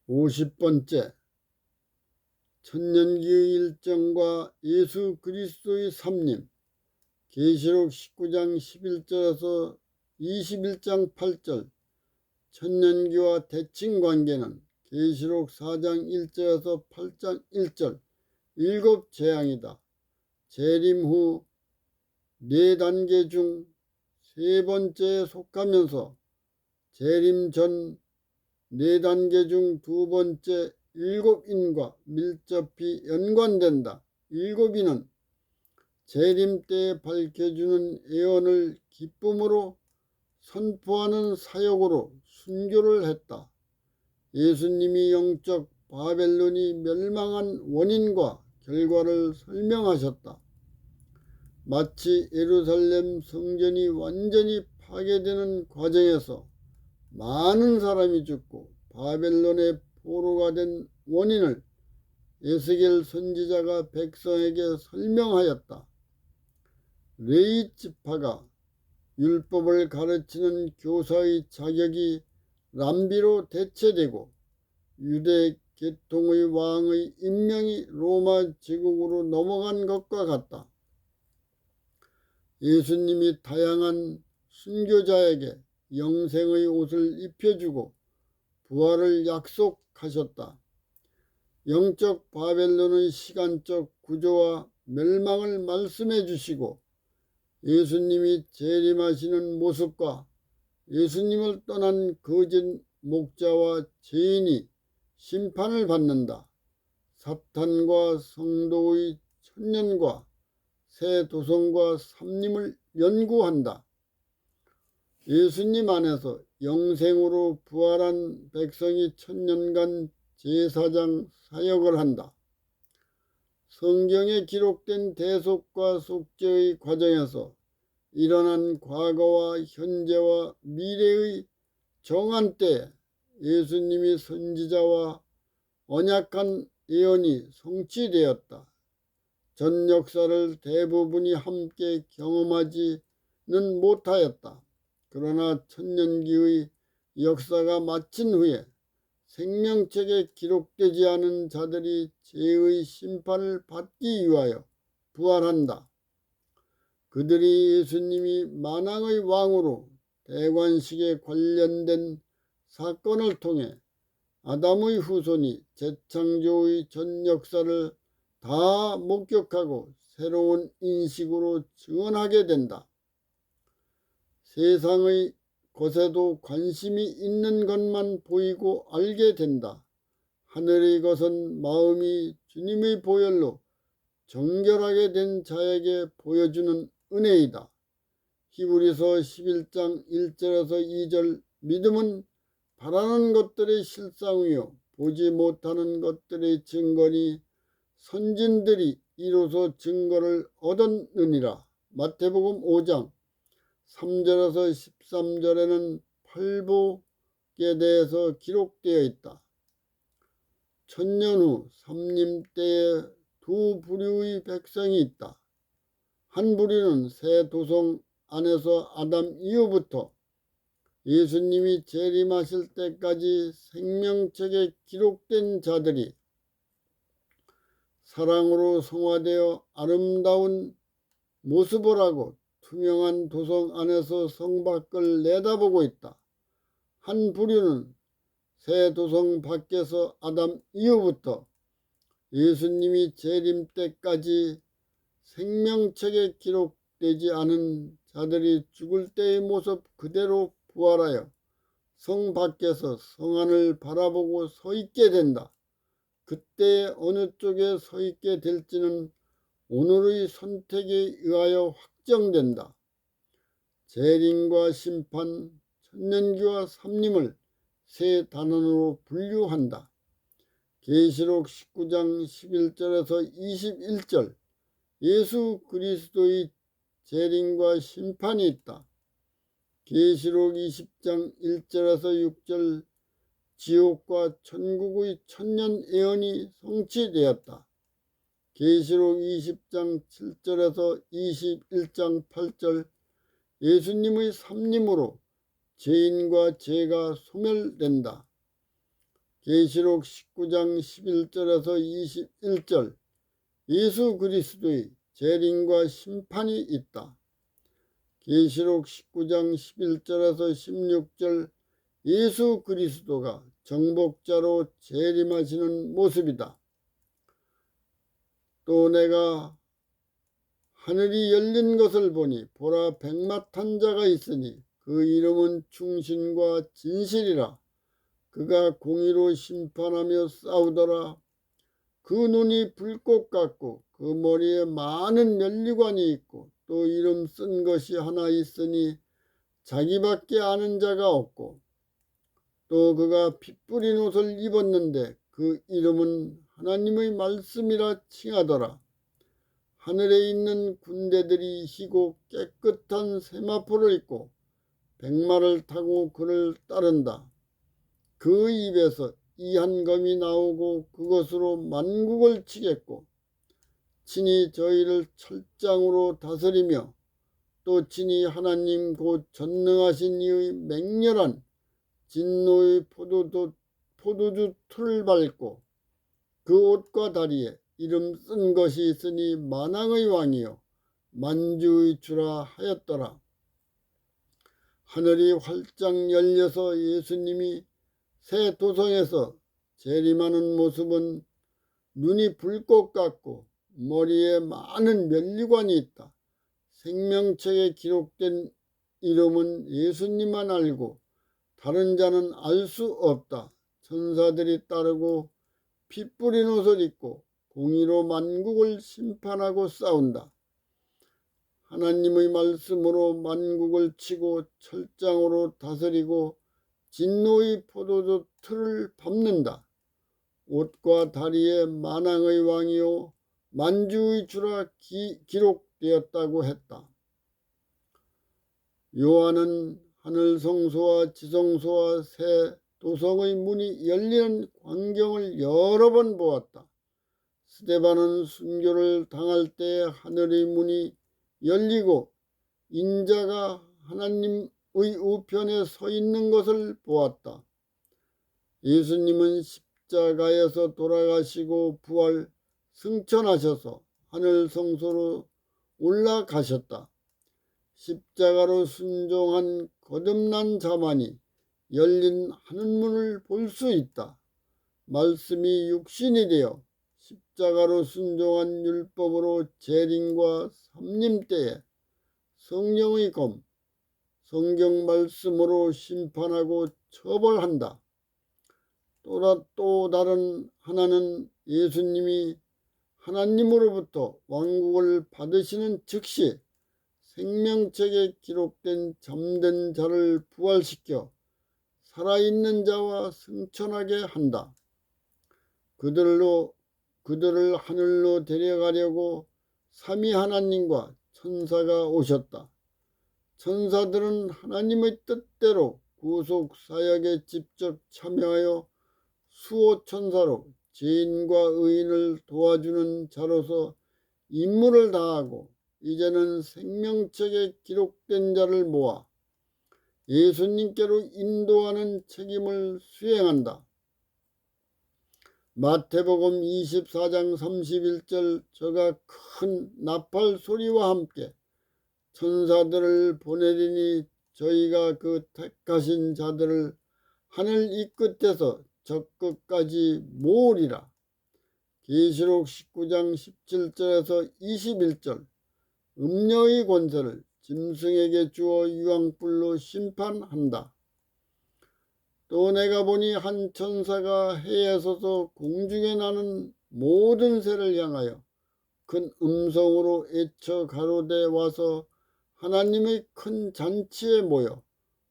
50번째 천년기의 일정과 예수 그리스도의 섭림. 계시록 19장 11절에서 21장 8절. 천년기와 대칭관계는 계시록 4장 1절에서 8장 1절 일곱 재앙이다. 재림 후 4단계 중 3번째에 속하면서 재림 전 4단계 중 2번째 일곱인과 밀접히 연관된다. 일곱인은 재림 때에 밝혀주는 예언을 기쁨으로 선포하는 사역으로 순교를 했다. 예수님이 영적 바벨론이 멸망한 원인과 결과를 설명하셨다. 마치 예루살렘 성전이 완전히 파괴되는 과정에서 많은 사람이 죽고 바벨론의 포로가 된 원인을 에스겔 선지자가 백성에게 설명하였다. 레위 지파가 율법을 가르치는 교사의 자격이 람비로 대체되고 유대 계통의 왕의 임명이 로마 제국으로 넘어간 것과 같다. 예수님이 다양한 순교자에게 영생의 옷을 입혀주고 부활을 약속하셨다. 영적 바벨론의 시간적 구조와 멸망을 말씀해 주시고 예수님이 재림하시는 모습과 예수님을 떠난 거짓 목자와 죄인이 심판을 받는다. 사탄과 성도의 천년과 새 도성과 섭림을 연구한다. 예수님 안에서 영생으로 부활한 백성이 천년간 제사장 사역을 한다. 성경에 기록된 대속과 속죄의 과정에서 일어난 과거와 현재와 미래의 정한 때에 예수님이 선지자와 언약한 예언이 성취되었다. 전 역사를 대부분이 함께 경험하지는 못하였다. 그러나 천년기의 역사가 마친 후에 생명책에 기록되지 않은 자들이 죄의 심판을 받기 위하여 부활한다. 그들이 예수님이 만왕의 왕으로 대관식에 관련된 사건을 통해 아담의 후손이 재창조의 전 역사를 다 목격하고 새로운 인식으로 증언하게 된다. 세상의 것에도 관심이 있는 것만 보이고 알게 된다. 하늘의 것은 마음이 주님의 보혈로 정결하게 된 자에게 보여주는 은혜이다. 히브리서 11장 1절에서 2절. 믿음은 바라는 것들의 실상이요 보지 못하는 것들의 증거니 선진들이 이로써 증거를 얻었느니라. 마태복음 5장 3절에서 13절에는 팔복에 대해서 기록되어 있다. 천년 후 섭림 때에 두 부류의 백성이 있다. 한 부류는 새 도성 안에서 아담 이후부터 예수님이 재림하실 때까지 생명책에 기록된 자들이 사랑으로 성화되어 아름다운 모습을 하고 투명한 도성 안에서 성 밖을 내다보고 있다. 한 부류는 새 도성 밖에서 아담 이후부터 예수님이 재림 때까지 생명책에 기록되지 않은 자들이 죽을 때의 모습 그대로 부활하여 성 밖에서 성 안을 바라보고 서 있게 된다. 그때 어느 쪽에 서 있게 될지는 오늘의 선택에 의하여 확정된다. 재림과 심판, 천년기와 섭림을 세 단원으로 분류한다. 계시록 19장 11절에서 21절. 예수 그리스도의 재림과 심판이 있다. 계시록 20장 1절에서 6절. 지옥과 천국의 천년 예언이 성취되었다. 계시록 20장 7절에서 21장 8절. 예수님의 섭림으로 죄인과 죄가 소멸된다. 계시록 19장 11절에서 21절 예수 그리스도의 재림과 심판이 있다. 계시록 19장 11절에서 16절 예수 그리스도가 정복자로 재림하시는 모습이다. 또 내가 하늘이 열린 것을 보니 보라 백마탄 자가 있으니 그 이름은 충신과 진실이라. 그가 공의로 심판하며 싸우더라. 그 눈이 불꽃 같고 그 머리에 많은 면류관이 있고 또 이름 쓴 것이 하나 있으니 자기밖에 아는 자가 없고 또 그가 피 뿌린 옷을 입었는데 그 이름은 하나님의 말씀이라 칭하더라. 하늘에 있는 군대들이 희고 깨끗한 세마포를 입고 백마를 타고 그를 따른다. 그 입에서 이 한 검이 나오고 그것으로 만국을 치겠고 친히 저희를 철장으로 다스리며 또 친히 하나님 곧 전능하신 이의 맹렬한 진노의 포도주 틀을 밟고 그 옷과 다리에 이름 쓴 것이 있으니 만왕의 왕이요 만주의 주라 하였더라. 하늘이 활짝 열려서 예수님이 새 도성에서 재림하는 모습은 눈이 불꽃 같고 머리에 많은 면류관이 있다. 생명책에 기록된 이름은 예수님만 알고 다른 자는 알 수 없다. 천사들이 따르고 피 뿌린 옷을 입고 공의로 만국을 심판하고 싸운다. 하나님의 말씀으로 만국을 치고 철장으로 다스리고 진노의 포도주 틀을 밟는다. 옷과 다리에 만왕의 왕이요 만주의 주라 기록되었다고 했다. 요한은 하늘 성소와 지성소와 새 도성의 문이 열리는 광경을 여러 번 보았다. 스데반은 순교를 당할 때 하늘의 문이 열리고 인자가 하나님의 우편에 서 있는 것을 보았다. 예수님은 십자가에서 돌아가시고 부활 승천하셔서 하늘 성소로 올라가셨다. 십자가로 순종한 거듭난 자만이 열린 하늘문을 볼 수 있다. 말씀이 육신이 되어 십자가로 순종한 율법으로 재림과 삼림 때에 성령의 검, 성경 말씀으로 심판하고 처벌한다. 또 다른 하나는 예수님이 하나님으로부터 왕국을 받으시는 즉시 생명책에 기록된 잠든 자를 부활시켜 살아있는 자와 승천하게 한다. 그들을 하늘로 데려가려고 삼위 하나님과 천사가 오셨다. 천사들은 하나님의 뜻대로 구속 사역에 직접 참여하여 수호 천사로 죄인과 의인을 도와주는 자로서 임무를 다하고 이제는 생명책에 기록된 자를 모아 예수님께로 인도하는 책임을 수행한다. 마태복음 24장 31절 저가 큰 나팔 소리와 함께 천사들을 보내리니 저희가 그 택하신 자들을 하늘 이 끝에서 저 끝까지 모으리라. 계시록 19장 17절에서 21절 음녀의 권세를 짐승에게 주어 유황불로 심판한다. 또 내가 보니 한 천사가 해에 서서 공중에 나는 모든 새를 향하여 큰 음성으로 애쳐 가로되 와서 하나님의 큰 잔치에 모여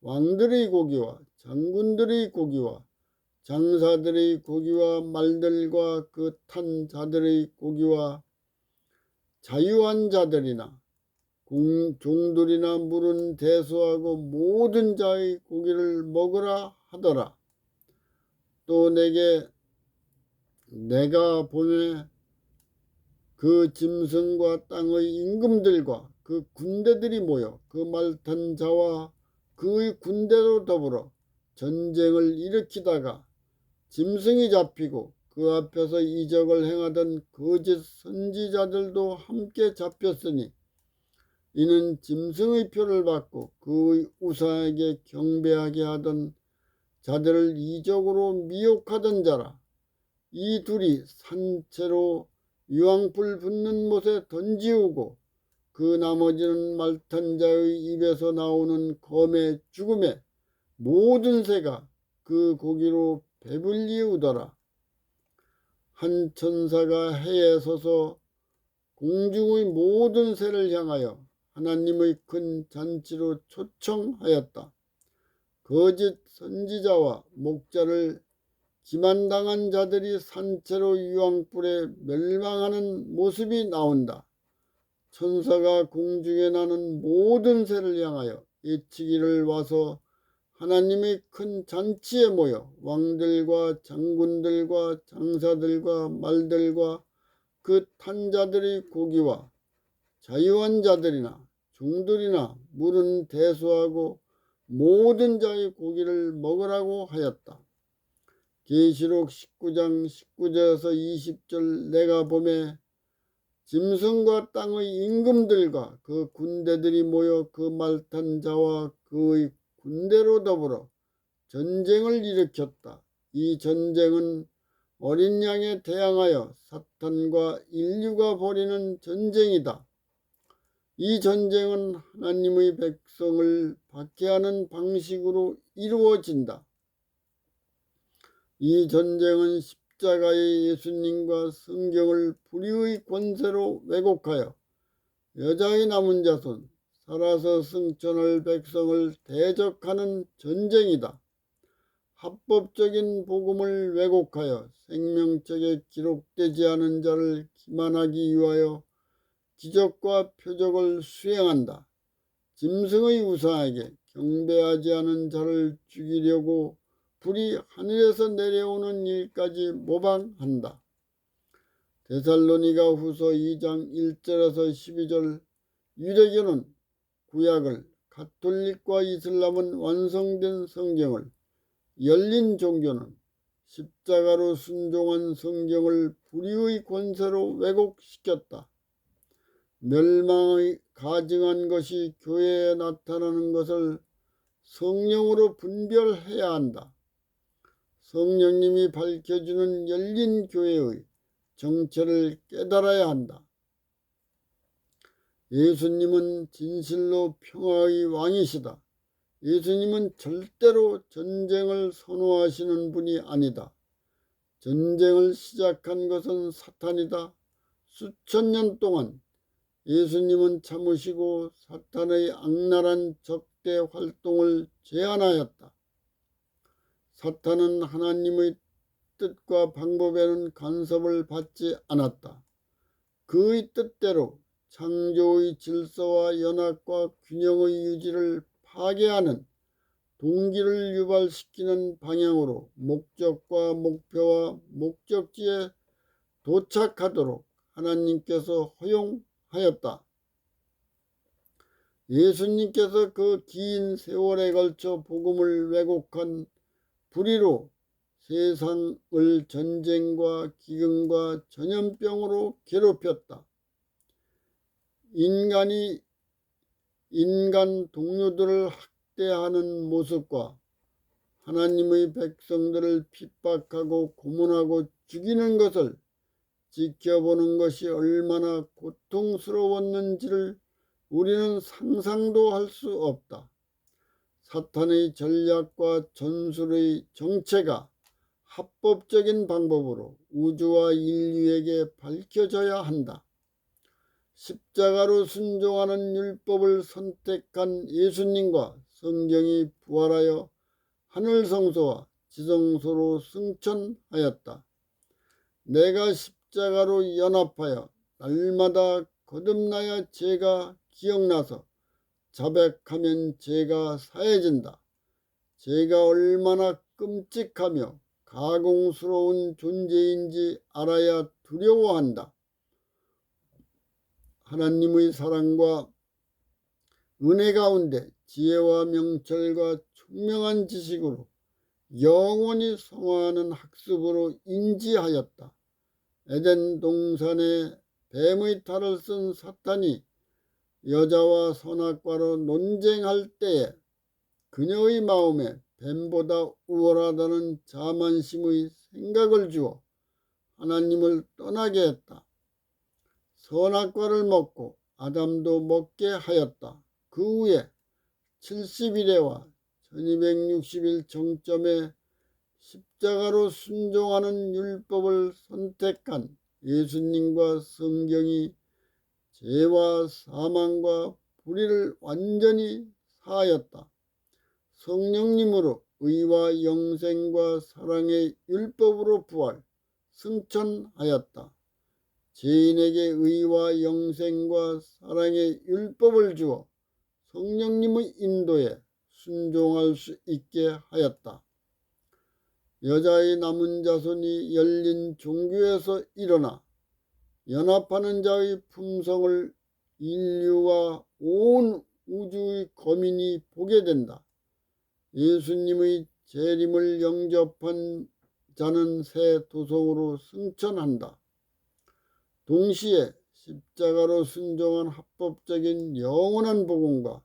왕들의 고기와 장군들의 고기와 장사들의 고기와 말들과 그 탄 자들의 고기와 자유한 자들이나 종들이나 물은 대수하고 모든 자의 고기를 먹으라 하더라. 또 내가 보내 그 짐승과 땅의 임금들과 그 군대들이 모여 그 말 탄 자와 그의 군대로 더불어 전쟁을 일으키다가 짐승이 잡히고 그 앞에서 이적을 행하던 거짓 선지자들도 함께 잡혔으니 이는 짐승의 표를 받고 그의 우상에게 경배하게 하던 자들을 이적으로 미혹하던 자라. 이 둘이 산채로 유황불 붙는 못에 던지우고 그 나머지는 말탄 자의 입에서 나오는 검의 죽음에 모든 새가 그 고기로 배불리우더라. 한 천사가 해에 서서 공중의 모든 새를 향하여 하나님의 큰 잔치로 초청하였다. 거짓 선지자와 목자를 기만당한 자들이 산채로 유황불에 멸망하는 모습이 나온다. 천사가 공중에 나는 모든 새를 향하여 외치기를 와서 하나님의 큰 잔치에 모여 왕들과 장군들과 장사들과 말들과 그 탄 자들의 고기와 자유한 자들이나 종들이나 물은 대수하고 모든 자의 고기를 먹으라고 하였다. 계시록 19장 19절에서 20절 내가 보매 짐승과 땅의 임금들과 그 군대들이 모여 그 말탄 자와 그의 군대로 더불어 전쟁을 일으켰다. 이 전쟁은 어린 양에 대항하여 사탄과 인류가 벌이는 전쟁이다. 이 전쟁은 하나님의 백성을 박해하는 방식으로 이루어진다. 이 전쟁은 십자가의 예수님과 성경을 불의의 권세로 왜곡하여 여자의 남은 자손, 살아서 승천할 백성을 대적하는 전쟁이다. 합법적인 복음을 왜곡하여 생명책에 기록되지 않은 자를 기만하기 위하여 기적과 표적을 수행한다. 짐승의 우상에게 경배하지 않은 자를 죽이려고 불이 하늘에서 내려오는 일까지 모방한다. 데살로니가 후서 2장 1절에서 12절 유대교는 구약을, 가톨릭과 이슬람은 완성된 성경을, 열린 종교는 십자가로 순종한 성경을 불의의 권세로 왜곡시켰다. 멸망의 가증한 것이 교회에 나타나는 것을 성령으로 분별해야 한다. 성령님이 밝혀주는 열린 교회의 정체를 깨달아야 한다. 예수님은 진실로 평화의 왕이시다. 예수님은 절대로 전쟁을 선호하시는 분이 아니다. 전쟁을 시작한 것은 사탄이다. 수천 년 동안 예수님은 참으시고 사탄의 악랄한 적대 활동을 제한하였다. 사탄은 하나님의 뜻과 방법에는 간섭을 받지 않았다. 그의 뜻대로 창조의 질서와 연합과 균형의 유지를 파괴하는 동기를 유발시키는 방향으로 목적과 목표와 목적지에 도착하도록 하나님께서 허용하였다. 예수님께서 그 긴 세월에 걸쳐 복음을 왜곡한 불의로 세상을 전쟁과 기근과 전염병으로 괴롭혔다. 인간이 인간 동료들을 학대하는 모습과 하나님의 백성들을 핍박하고 고문하고 죽이는 것을 지켜보는 것이 얼마나 고통스러웠는지를 우리는 상상도 할 수 없다. 사탄의 전략과 전술의 정체가 합법적인 방법으로 우주와 인류에게 밝혀져야 한다. 십자가로 순종하는 율법을 선택한 예수님과 성경이 부활하여 하늘성소와 지성소로 승천하였다. 내가 십자가로 연합하여 날마다 거듭나야 죄가 기억나서 자백하면 죄가 사해진다. 죄가 얼마나 끔찍하며 가공스러운 존재인지 알아야 두려워한다. 하나님의 사랑과 은혜 가운데 지혜와 명철과 총명한 지식으로 영원히 성화하는 학습으로 인지하였다. 에덴 동산에 뱀의 탈을 쓴 사탄이 여자와 선악과로 논쟁할 때에 그녀의 마음에 뱀보다 우월하다는 자만심의 생각을 주어 하나님을 떠나게 했다. 선악과를 먹고 아담도 먹게 하였다. 그 후에 70일에와 1260일 정점에 십자가로 순종하는 율법을 선택한 예수님과 성경이 죄와 사망과 불의를 완전히 사하였다. 성령님으로 의와 영생과 사랑의 율법으로 부활, 승천하였다. 죄인에게 의와 영생과 사랑의 율법을 주어 성령님의 인도에 순종할 수 있게 하였다. 여자의 남은 자손이 열린 종교에서 일어나 연합하는 자의 품성을 인류와 온 우주의 거민이 보게 된다. 예수님의 재림을 영접한 자는 새 도성으로 승천한다. 동시에 십자가로 순종한 합법적인 영원한 복음과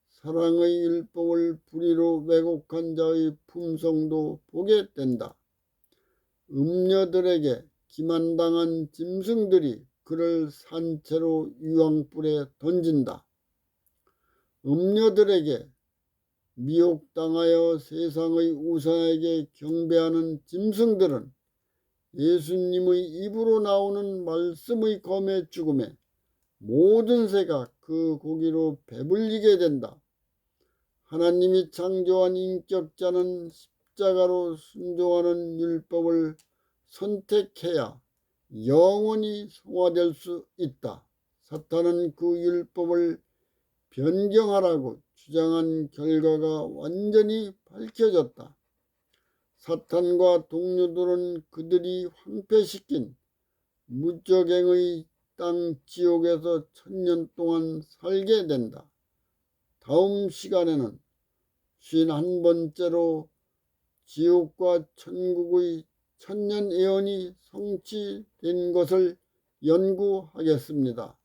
사랑의 율법을 불의로 왜곡한 자의 품성도 보게 된다. 음녀들에게 기만당한 짐승들이 그를 산채로 유황불에 던진다. 음녀들에게 미혹당하여 세상의 우상에게 경배하는 짐승들은 예수님의 입으로 나오는 말씀의 검의 죽음에 모든 새가 그 고기로 배불리게 된다. 하나님이 창조한 인격자는 십자가로 순종하는 율법을 선택해야 영원히 성화될 수 있다. 사탄은 그 율법을 변경하라고 주장한 결과가 완전히 밝혀졌다. 사탄과 동료들은 그들이 황폐시킨 무적행의 땅 지옥에서 1000년 동안 살게 된다. 다음 시간에는 51번째로 지옥과 천국의 천년 예언이 성취된 것을 연구하겠습니다.